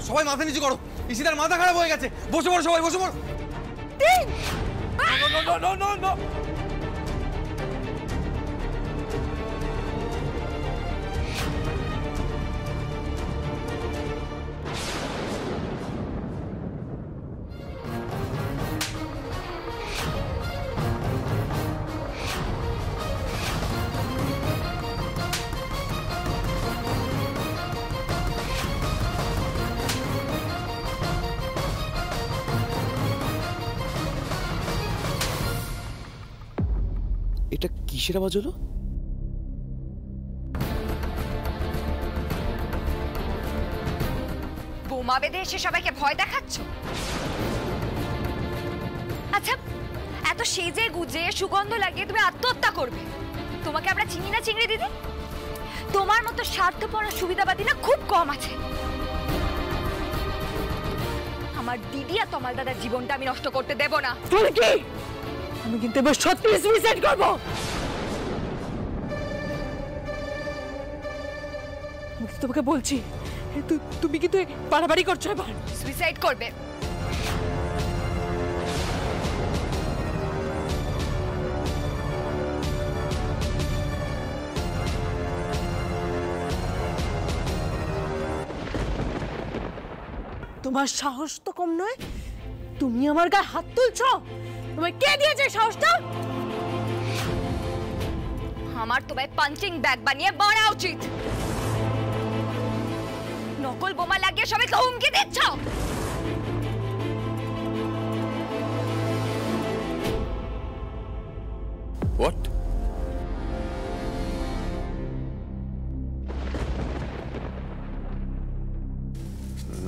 সবাই মাথা নিচু করো, ঈশিতার মাথা খারাপ হয়ে গেছে। বসে পড়ো সবাই, বসে পড়ো। এটা কিসের আওয়াজ হলো? বোমা বেঁধে এসে সবাইকে ভয় দেখাচ্ছ? আচ্ছা, এত সেজে গুজে সুগন্ধ লাগিয়ে তুমি আত্মহত্যা করবে? তোমাকে আমরা চিনি না চিংড়ি দিদি? তোমার মতো স্বার্থপর সুবিধাবাদী না খুব কম আছে। আমার দিদি আর তমাল দাদার জীবনটা আমি নষ্ট করতে দেব না। আমি কিন্তু এবার সত্যি সুইসাইড করব। আমি তোমাকে বলছি, তুমি কিন্তু বাড়াবাড়ি করছো। এবার সুইসাইড করবে? তোমার সাহস তো কম নয়, তুমি আমার গায়ে হাত তুলছো। তোমায় কে দিয়েছে সাহসটা? আমার তোমায় পাঞ্চিং ব্যাগ বানিয়ে মারা উচিত। নকল বোমা লাগিয়ে সবাইকে হুমকি দিচ্ছ। হোয়াট?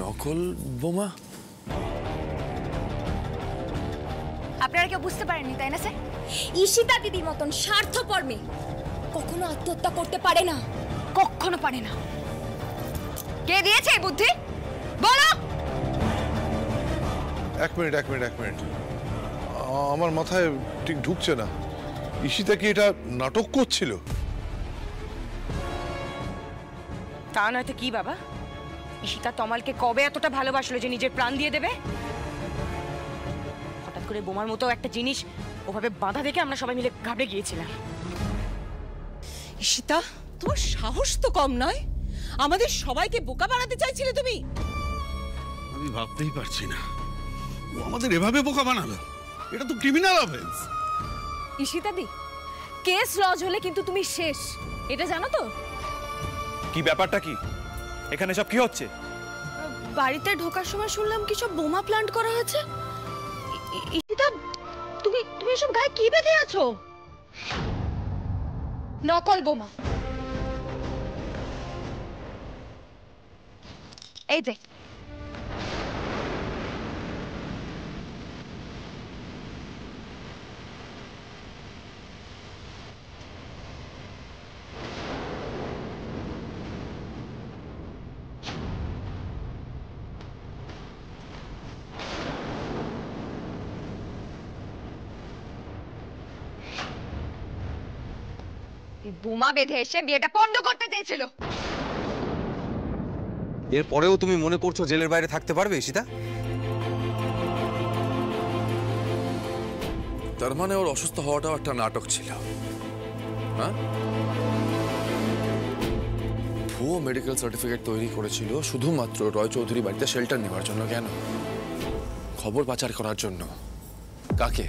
নকল বোমা? আপনারা কেউ বুঝতে পারেননি তাই না স্যার? ঈশিতা দিদির মতন স্বার্থপর মেয়ে কখনো আত্মহত্যা করতে পারে না, কখনো পারে না। কে দিয়েছে এই বুদ্ধি বলো? এক মিনিট আমার মাথায় ঠিক ঢুকছে না। ঈশিতা কি এটা নাটক করছিল? তা নয়তো কি বাবা? ঈশিতা তমালকে কবে এতটা ভালোবাসলো যে নিজের প্রাণ দিয়ে দেবে? হঠাৎ করে বোমার মতো একটা জিনিস ওভাবে বাঁধা দেখে আমরা সবাই মিলে ঘাবড়ে গিয়েছিলাম। ঈশিতা, তোমার সাহস তো কম নয়। আমাদের সবাইকে বোকা বানাতে চাইছিলে তুমি। আমি ভাবতেই পারছি না ও আমাদের এভাবে বোকা বানালো। এটা তো ক্রিমিনাল অফেন্স। ঈশিতা দি, কেস লজ হলে কিন্তু তুমি শেষ, এটা জানো তো? কি ব্যাপারটা কি এখানে? সব কি হচ্ছে? বাড়িতে ঢোকার সময় শুনলাম কি সব বোমা প্ল্যান্ট করা হয়েছে। ঈশিতা, তুমি এসব গায়ে কি বেঁধে আছো? নকল বোমা। এই যে বোমা বেঁধে এসে বিয়েটা পণ্ড করতে চেয়েছিল। এরপরেও তুমি মনে করছো জেলের বাইরে থাকতে পারবে ঈশিতা? তার মানে ওর অসুস্থ হওয়াটাও একটা নাটক ছিল, হ্যাঁ? ভুয়ো মেডিকেল সার্টিফিকেট তৈরি করেছিল শুধুমাত্র রয় চৌধুরী বাড়িতে শেল্টার নেওয়ার জন্য। কেন? খবর পাচার করার জন্য। কাকে?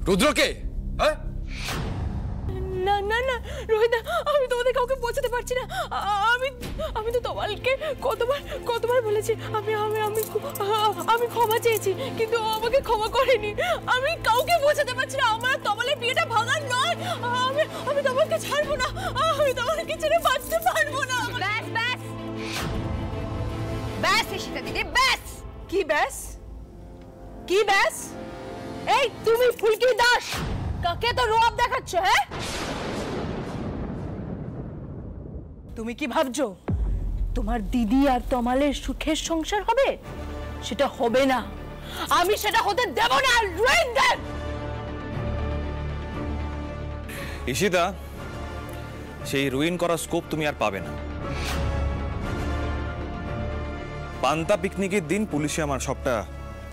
রুদ্রকে? হ্যাঁ? না না না রোহিতা, আমি তোমাদের কাউকে পৌঁছাতে পারছি না। আমি তো তমালকে কতবার বলেছি আমি ক্ষমা চেয়েছি, কিন্তু ও আমাকে ক্ষমা করেনি। আমি কাউকে পৌঁছাতে পারছি না। আমার তমালের বিয়েটা ভাঙার নয়। আমি তমালকে ছাড়বো না। আমি তমালকে ছেড়ে বাঁচতে পারবো না। ব্যাস ব্যাস ব্যাস ঈশিতা দিদি, ব্যাস। কি ব্যাস? কি ব্যাস? এই তুমি ফুলকি দাস, কাকে তো রোয়াব দেখাচ্ছ? হ্যাঁ, তুমি কি ভাবছো তোমার দিদি আর তমালের সুখের সংসার হবে? সেটা হবে না। আমি সেটা হতে দেব না। Ruin them. ঈশিতা, সেই রুইন করার স্কোপ তুমি আর পাবে না। পান্তা পিকনিকের দিন পুলিশে আমার সবটা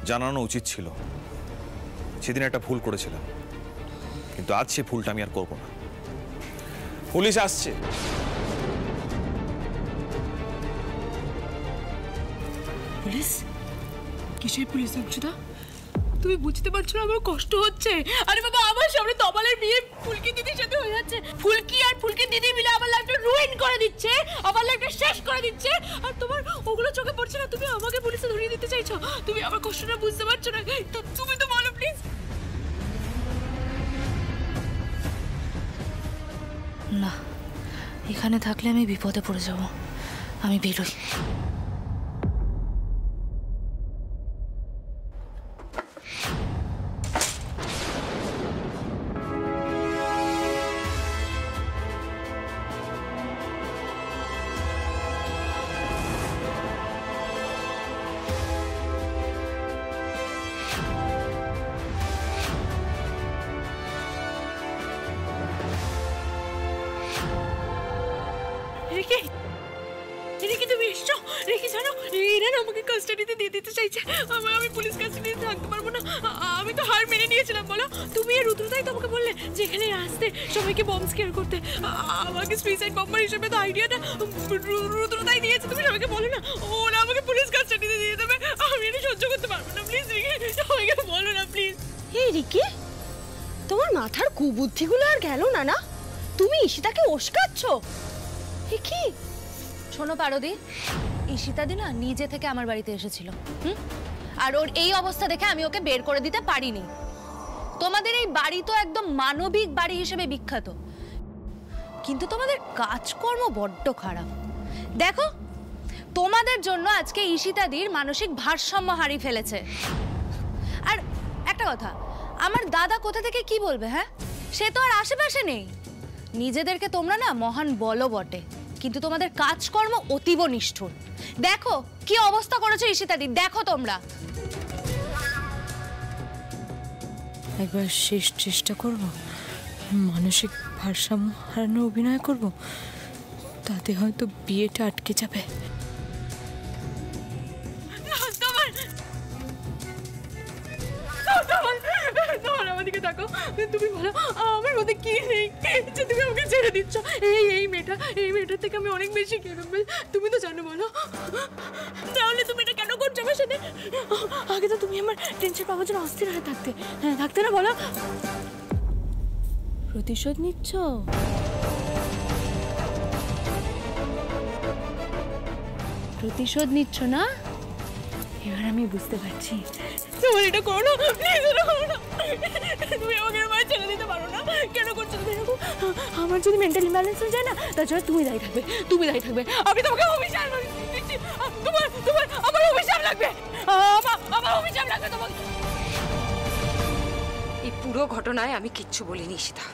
জানানো উচিত ছিল। সেদিন একটা ভুল করেছিলাম, কিন্তু আজ সে ভুলটা আমি আর করব না। পুলিশ আসছে। পুলিশ? কিসের পুলিশ অংশুদা? তুমি বুঝতে পারছো না আমার কষ্ট হচ্ছে? আরে বাবা, আমার সামনে তমালের বিয়ে ফুলকি দিদির সাথে হয়ে যাচ্ছে। ফুলকি আর ফুলকি দিদি মিলে আমার লাইফটা রুইন করে দিচ্ছে, আমার লাইফটা শেষ করে দিচ্ছে। আর তোমার ওগুলো চোখে পড়ছে না? তুমি আমাকে পুলিশে ধরিয়ে দিতে চাইছো? তুমি আমার কষ্টটা বুঝতে পারছো না? তো তুমি তো বলো প্লিজ। না, এখানে থাকলে আমি বিপদে পড়ে যাব। আমি বেরোই। রিকি, রিকি তুমি এসছো? রিকি জানো, এরা না আমাকে কাস্টাডিতে দিয়ে দিতে চাইছে। আমি পুলিশ কাস্টাডিতে থাকতে পারবো না। আমি তো হার মেনে নিয়েছিলাম। বলো, তুমি আর রুদ্রতাই তো আমাকে বললে যেখানে আসতে সবাইকে বম্ব স্কেয়ার করতে। আমাকে সুইসাইড বম্বার হিসেবে তো আইডিয়াটা রুদ্রতাই দিয়েছে। তুমি সবাইকে বলো না ওরা আমাকে পুলিশ কাস্টাডিতে দিয়ে দেবে। আমি এটা সহ্য করতে পারবো না। প্লিজ রিকি, সবাইকে বলো না প্লিজ। এই রিকি, তোমার মাথার কুবুদ্ধিগুলো আর গেল না? না, তুমি ঈশিতাকে উস্কাচ্ছ। কি শোনো পারদি, ঈশিতাদি না নিজে থেকে আমার বাড়িতে এসেছিল। আর ওর এই অবস্থা দেখে আমি ওকে বের করে দিতে পারিনি। তোমাদের এই বাড়ি তো একদম মানবিক বাড়ি হিসেবে বিখ্যাত, কিন্তু তোমাদের কাজকর্ম বড্ড খারাপ। দেখো, তোমাদের জন্য আজকে ঈশিতাদির মানসিক ভারসাম্য হারিয়ে ফেলেছে। আর একটা কথা, আমার দাদা কোথা থেকে কি বলবে? হ্যাঁ, সে তো আর আশেপাশে নেই। নিজেদেরকে তোমরা না মহান বলো বটে, কিন্তু তোমাদের কাজকর্ম অতীব নিষ্ঠুর। দেখো কি অবস্থা করেছে ঈশিতাদি, দেখো তোমরা। একবার শেষ চেষ্টা করব, মানসিক ভারসাম্য হারানোর অভিনয় করব, তাতে হয়তো বিয়েটা আটকে যাবে। আমাদেরকে দেখো, তুমি বলো আমার মধ্যে কি নেই যে তুমি আমাকে ছেড়ে দিচ্ছ? এই মেয়েটার থেকে আমি অনেক বেশি কেয়ারেবল, তুমি তো জানো। বলো, তাহলে তুমি এটা কেন করছো আমার সাথে? আগে তো তুমি আমার টেনশন পাওয়ার জন্য অস্থির হয়ে থাকতে না। বলো, প্রতিশোধ নিচ্ছ? প্রতিশোধ নিচ্ছ না? এবার আমি বুঝতে পারছি। তোমার এটা করো না, প্লিজ এটা করো না। তুমি আমাকে মায়ের ছেড়ে দিতে পারো না। কেন করছো তুমি এরকম? আমার যদি মেন্টাল ইমব্যালেন্স হয়ে যায় না, তাছাড়া তুমি দায়ী থাকবে। আমি তোমাকে অভিশাপ দিচ্ছি। তোমার আমার অভিশাপ লাগবে। আমার অভিশাপ লাগবে তোমাকে। এই পুরো ঘটনায় আমি কিচ্ছু বলিনি ঈশিতা।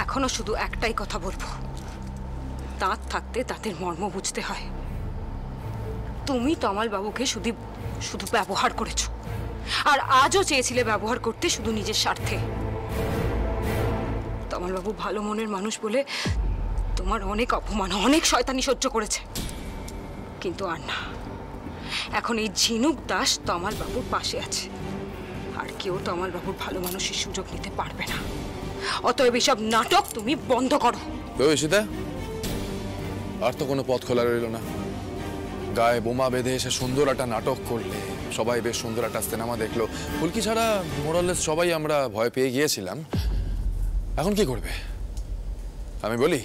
এখনো শুধু একটাই কথা বলবো, দাঁত থাকতে দাঁতের মর্ম বুঝতে হয়। তুমি তমাল বাবুকে শুধু ব্যবহার করেছো, আর আজও চেয়েছিলে ব্যবহার করতে শুধু নিজের স্বার্থে। তমাল বাবু ভালো মনের মানুষ বলে তোমার অনেক অপমান, অনেক শয়তানি সহ্য করেছে, কিন্তু আর না। এখন এই ঝিনুক দাস তমাল বাবুর পাশে আছে, আর কেউ তমাল বাবুর ভালো মানুষের সুযোগ নিতে পারবে না। অতএব এসব নাটক তুমি বন্ধ করো। ঈশিতা, আর তো কোনো পথ খোলা রইল না। গায়ে বোমা বেঁধে এসে সুন্দর একটা নাটক করলে, সবাই বেশ সুন্দর একটা সিনেমা দেখলো। ফুলকি ছাড়া মোরালেস সবাই আমরা ভয় পেয়ে গিয়েছিলাম। এখন কি করবে আমি বলি?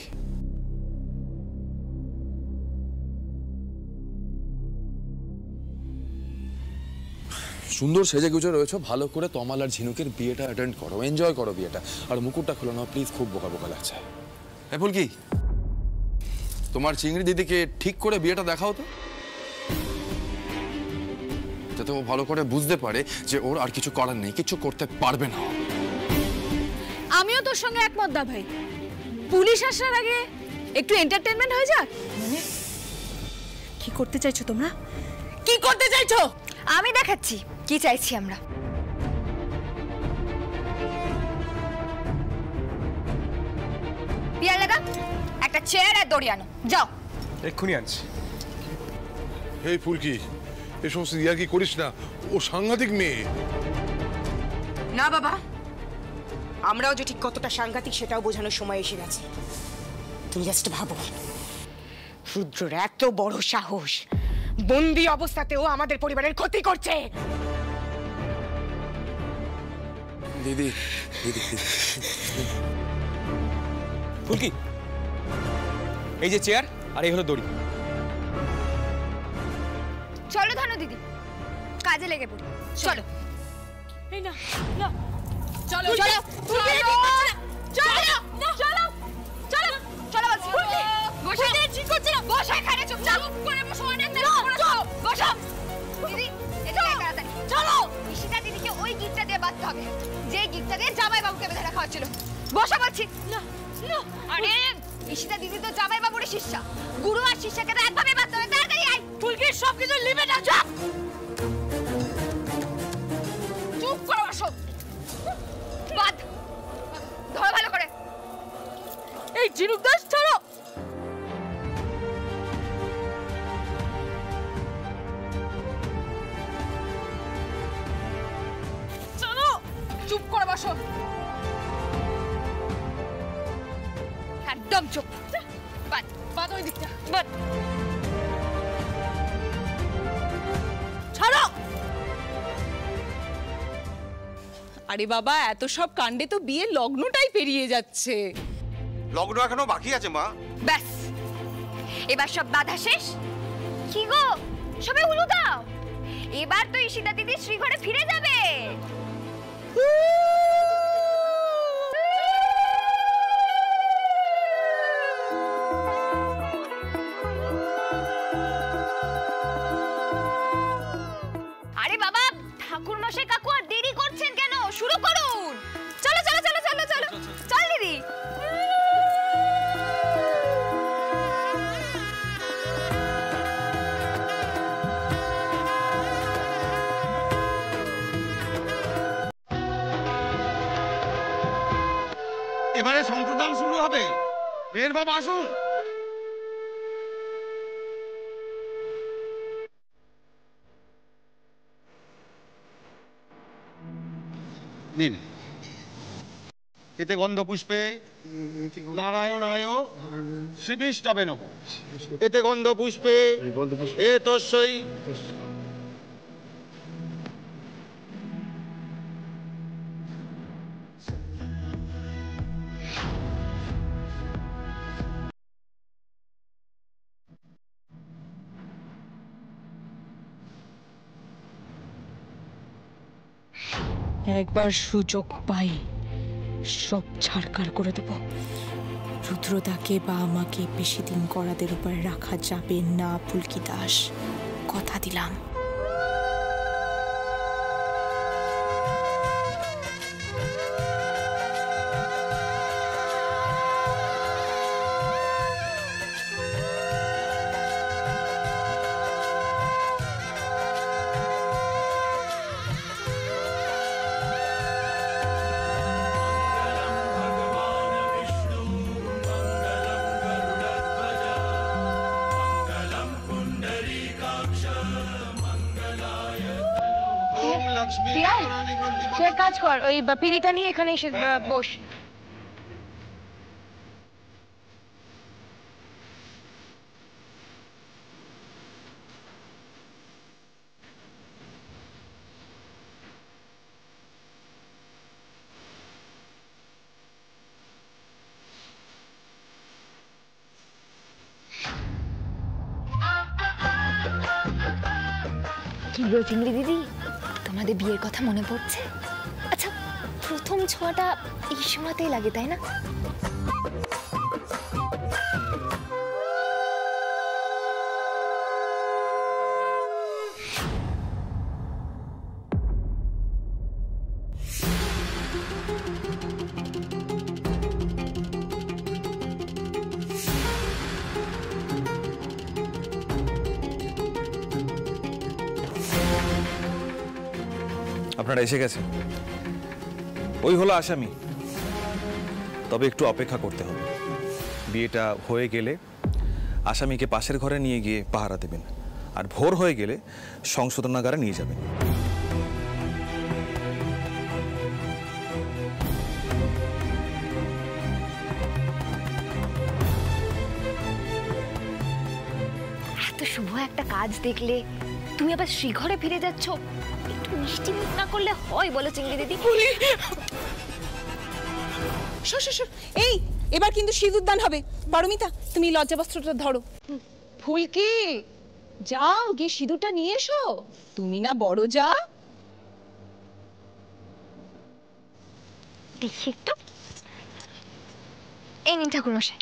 সুন্দর সেজে গুজে রয়েছে, ভালো করে তমাল আর ঝিনুকের বিয়েটা অ্যাটেন্ড করো, এনজয় করো বিয়েটা। আর মুকুটটা খোলো না প্লিজ, খুব বোকা বোকা লাগছে। হ্যাঁ ফুলকি, তোমার চিংড়ি দিদিকে ঠিক করে বিয়েটা দেখাও তো, যাতে ও ভালো করে বুঝতে পারে যে ওর আর কিছু করার নেই, কিছু করতে পারবে না। আমিও তোর সঙ্গে একমত দা ভাই। পুলিশ আসার আগে একটু এন্টারটেইনমেন্ট হয়ে যাক। কি করতে চাইছো তোমরা? কি করতে চাইছো? আমি দেখাচ্ছি কি চাইছি আমরা। পিয়ার লাগা, একটা চেয়ার আর দড়ি আনো, যাও। এক্ষুনি আনছি। এই ফুলকি, এ সমস্ত ইয়ার কি করিস না, ও সাংঘাতিক মেয়ে। না বাবা, আমরাও যে ঠিক কতটা সাংঘাতিক সেটাও বোঝানোর সময় এসে গেছে। তুমি জাস্ট ভাবো, রুদ্রর এত বড় সাহস, বন্দি অবস্থাতেও আমাদের পরিবারের ক্ষতি করছে। দিদি দিদি ফুলকি, এই যে চেয়ার আর এই হলো দড়ি। চলো ধানু দিদি, কাজে লেগে পড়ি। চলো। এই না না, চলো চলো চলো চলো চলো চলো বলছি। বসে ঠিক করছে না, বসে এখানে চুপচাপ করে বসো। অনেক বসো দিদি, এদিকে তাড়াতাড়ি চলো। ঈশিতা দিদিকে ওই গিফটটা দিয়ে বাঁধতে হবে, যে গিফটটা দিয়ে জামাই বাবুকে বেঁধে রাখা হচ্ছিল। বসো বলছি। না না, আরে ঈশিতা দিদি তো জামাই বাবুর শিষ্যা, গুরু আর শিষ্যাকে তো একভাবে বাঁধতে হবে। তাড়াতাড়ি আয়। ফুলকির সবকিছু লিমিট আছে। চুপ করে বসো। বাদ ধরো ভালো করে। এই ঝিনুক দাস ছাড়ো। চলো, চুপ করে বসো, একদম চুপ। বাদ বাদ ওই দিকটা। বাদ। ছাড়ো। আরে বাবা, এত সব কাণ্ডে তো বিয়ের লগ্নটাই পেরিয়ে যাচ্ছে। লগ্ন এখনো বাকি আছে মা। ব্যাস, এবার সব বাধা শেষ। কি গো, সবাই উলু দাও। এবার তো ঈশিতা দিদি শ্রীঘরে ফিরে যাবে। আরে বাবা, ঠাকুর মশাই কাকু আর দেরি করছেন কেন? শুরু করুন। চলো চলো চলো চলো চলো চল দিদি। এবারে সম্প্রদান শুরু হবে। মেয়ের বাবা আসুন। নিন, এতে গন্ধ পুষ্পে নারায়ণায় শ্রীবিষ্টবে নমঃ। এতে গন্ধ পুষ্পে এ তস্যই। একবার সুযোগ পাই সব ছাড়কার করে দেব। রুদ্রদাকে বা আমাকে বেশি দিন করাদের উপরে রাখা যাবে না ফুলকি দাস, কথা দিলাম। কাজ কর, ওই পিড়িটা নিয়ে এখানে এসে বস। কি গো চিংড়ি দিদি, তোমাদের বিয়ের কথা মনে পড়ছে? আচ্ছা, প্রথম ছোঁয়াটা এই সময়তেই লাগে, তাই না? আপনারা এসে গেছেন। ওই হলো আসামি, তবে একটু অপেক্ষা করতে হবে। বিয়েটা হয়ে গেলে আসামিকে পাশের ঘরে নিয়ে গিয়ে পাহারা দেবেন, আর ভোর হয়ে গেলে সংশোধনাগারে নিয়ে যাবেন। এত শুভ একটা কাজ দেখলে তুমি আবার শ্রীঘরে ফিরে যাচ্ছ, একটু মিষ্টি মুখ না করলে হয় বলো চিংড়ি দিদি? এই এবার কিন্তু সিঁদুরদান হবে। পারমিতা তুমি লজ্জা বস্ত্রটা ধরো। ফুলকি যাও গিয়ে সিঁদুরটা নিয়ে এসো, তুমি না বড় যা। দেখি একটু, এই নিন ঠাকুরমশাই।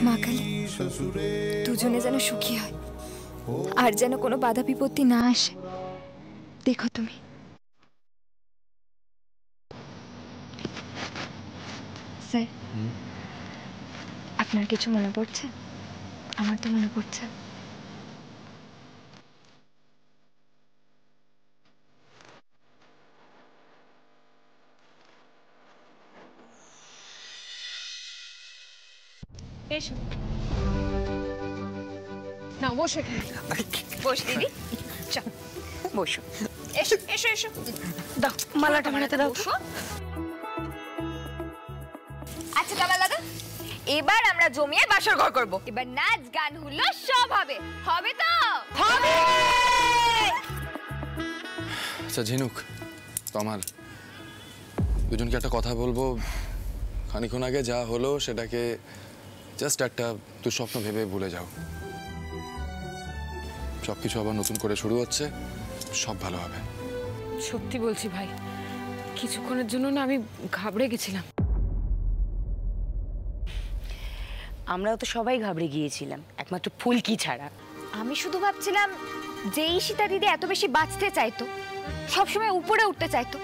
মা কালী, দুজনে যেন সুখী হয় আর যেন কোনো বাধা বিপত্তি না আসে। দেখো তুমি। স্যার, আপনার কিছু মনে পড়ছে? আমার তো মনে পড়ছে। এসো না, বসো। বস দিদি, চল বসো। এসো এসো এসো, দাও মালাটা মালাতে দাও। আচ্ছা কামাল দাদা, এবার আমরা জমিয়ে বাসর ঘর করব। এবার নাচ গান হলো সব হবে, হবে তো? হবে। আচ্ছা ঝিনুক, তমাল, দুজনকে একটা কথা বলবো। খানিক্ষণ আগে যা হলো সেটাকে জাস্ট একটা দুঃস্বপ্ন ভেবে ভুলে যাও। সবকিছু আবার নতুন করে শুরু হচ্ছে, সব ভালো হবে। সত্যি বলছি ভাই, কিছুক্ষণের জন্য না আমি ঘাবড়ে গেছিলাম। আমরাও তো সবাই ঘাবড়ে গিয়েছিলাম, একমাত্র ফুলকি ছাড়া। আমি শুধু ভাবছিলাম যে ঈশিতা দিদি এত বেশি বাঁচতে চাইতো, সবসময় উপরে উঠতে চাইতো,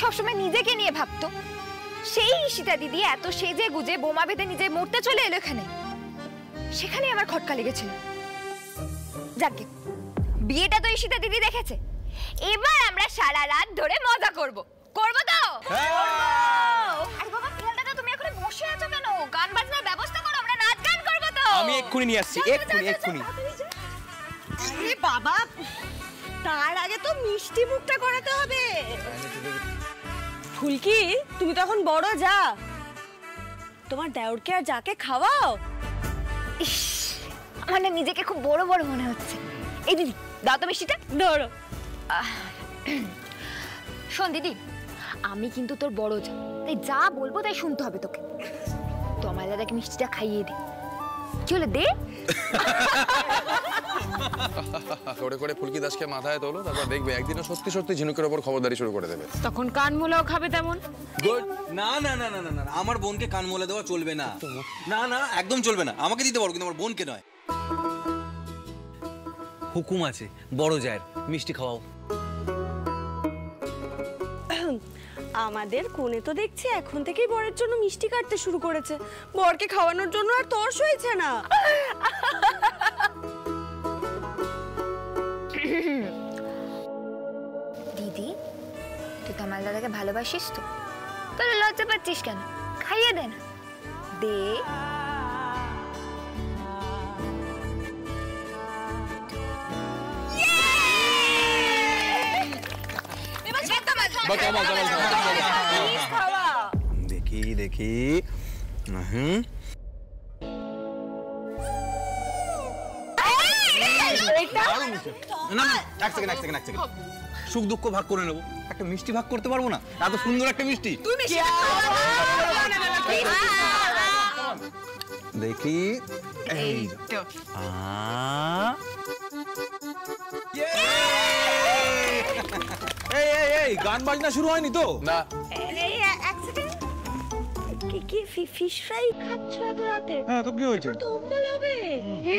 সবসময় নিজেকে নিয়ে ভাবতো, সেই ঈশিতা দিদি এত সেজে গুজে বোমা বেঁধে নিজে মরতে চলে এলো এখানে। সেখানে আমার খটকা লেগেছিল। যাকে বিয়েটা তো ঈশিতা দিদি দেখেছে, এবার আমরা সারা রাত ধরে মজা করব। করবো তো? আরে বাবা পিয়ালদাদা, তুমি এখন বসে আছো কেন? গান বাজনার ব্যবস্থা করো, আমরা নাচ গান করবো তো। আমি এক্ষুনি নিয়ে আসছি, এক্ষুনি। আরে বাবা, তার আগে তো মিষ্টি মুখটা করাতে হবে। ফুলকি, তুমি তখন বড় যা, তোমার দেওরকে আর যাকে খাওয়াও। ইস, আমার না নিজেকে খুব বড় বড় মনে হচ্ছে। এই দিদি, দাও তো মিষ্টিটা। ধরো। শোন দিদি, আমি কিন্তু তোর বড় যা, তাই যা বলবো তাই শুনতে হবে তোকে। তো আমার দাদাকে মিষ্টিটা খাইয়ে দে। চলে দে। করে করে ফুলকি দাসকে মাথায় তোলো, তারপর দেখবে একদিনও সত্যি সত্যি ঝিনুকের ওপর খবরদারি শুরু করে দেবে। তখন কান মোলাও খাবে তেমন। গুড। না না না না না, আমার বোনকে কান মোলা দেওয়া চলবে না। না না, একদম চলবে না। আমাকে দিতে পারো, কিন্তু আমার বোনকে নয়। হুকুম আছে বড় জায়ের, মিষ্টি খাওয়াও। আমাদের কোণে তো দেখছি এখন থেকেই বরের জন্য মিষ্টি কাটতে শুরু করেছে। বরকে খাওয়ানোর জন্য আর তর্স হয়েছে না। দিদি, তুই তো আমার দাদাকে ভালোবাসিস তো, তাহলে লজ্জা পাচ্ছিস কেন? খাইয়ে দে না, দে। দেখি দেখি। না এক সেকেন্ড, সুখ দুঃখ ভাগ করে নেবো, একটা মিষ্টি ভাগ করতে পারবো না? এত সুন্দর একটা মিষ্টি। দেখি এই তো। এই এই গান বাজনা শুরু হয়নি তো? না। এই এক সেকেন্ড, কি ফিশ ফ্রাই খাচ্ছ এত রাতে? হ্যাঁ, তো কি হয়েছে? তোমরা হবে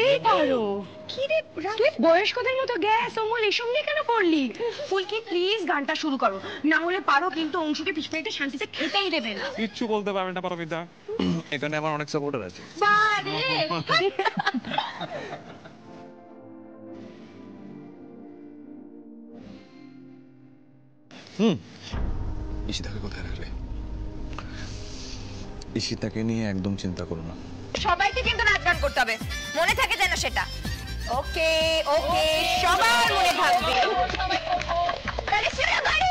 এই পারো কি রে, তুই বয়স্কদের মতো গ্যাস অমল এসব নিয়ে কেন করলি? ফুলকি প্লিজ গানটা শুরু করো, না হলে পারো কিন্তু অংশকে ফিশ ফ্রাইটা শান্তিতে খেতেই দেবে না। কিচ্ছু বলতে পারবে না পারমিতা, এখানে আমার অনেক সাপোর্টার আছে। বারে ঈশিতাকে কোথায় রাখলে? ঈশিতাকে নিয়ে একদম চিন্তা করো না। সবাইকে কিন্তু নাচ গান করতে হবে, মনে থাকে যেন সেটা। ওকে ওকে, সবার মনে থাকবে। গাড়ি ছেড়ে, গাড়ি